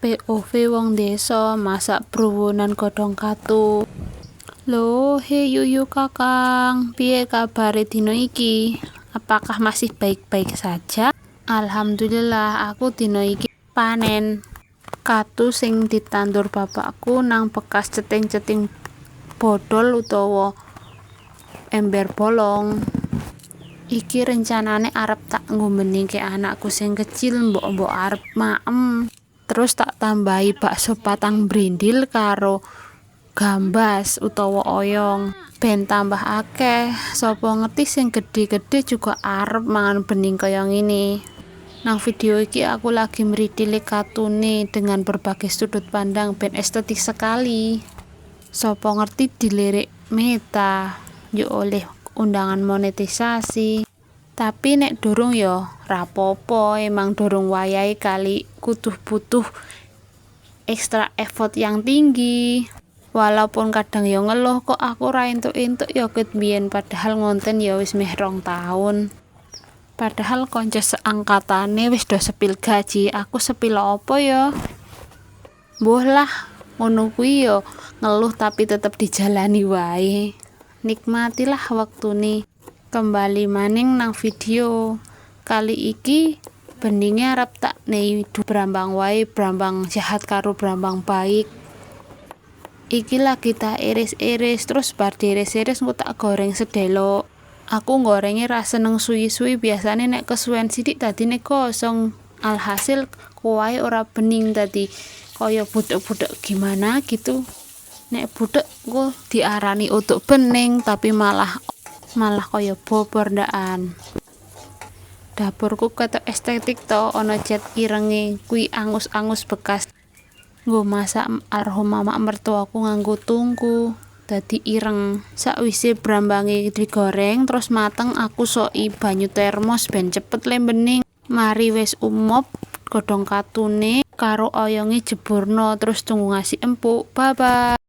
POV wong desa masak bruwonan godhong katu. Loh, he yuyu kakang, piye kabare dino iki? Apakah masih baik-baik saja? Alhamdulillah, aku dino iki panen katu sing ditandur bapakku nang bekas ceting-ceting bodol utawa ember bolong. Iki rencanane arep tak ngombeningke anakku sing kecil, mbok arep maem. Terus tak tambahi bakso patang brindil karo gambas utawa oyong ben tambah akeh. Sapa ngerti sing gede-gede juga arep mangan bening kaya ngene. Nang video iki aku lagi meritili katune dengan berbagai sudut pandang ben estetik sekali. Sapa ngerti dilirik Meta yo oleh undangan monetisasi. Tapi nek durung yo rapopo, emang durung wayahe kali kudu butuh extra effort yang tinggi. Walaupun kadang yo ngeluh kok aku ra entuk-entuk yo ket biyen, padahal ngonten yo wis meh 2 tahun. Padahal konco seangkatane wis do sepil gaji, aku sepil apa yo? Mbuh lah, ngono kuwi yo ngeluh tapi tetep dijalani wae. Nikmatilah waktune. Kembali maning nang video. Kali iki beninge arep tak nei brambang wae, brambang jahat karo brambang baik. Iki lagi tak iris-iris, terus bar diiris-iris engko tak goreng sedelok. Aku gorenge ra seneng suwi-suwi, biasane nek kesuwen sithik dadine gosong. Alhasil kuwahe ora bening, dadi kaya budek-budek gimana gitu. Nek budek engko diarani utuk bening tapi malah kaya bobor ndaan. Dapurku ketok estetik to, ana cat irenge, kuwi angus-angus bekas nggo masak almarhum mama mertuaku nganggo tungku, dadi ireng. Sakwise brambange digoreng terus mateng, aku soki banyu termos ben cepet le bening. Mari wis umop godhong katune karo oyonge jeburno, terus tunggu ngasih empuk. Bye bye.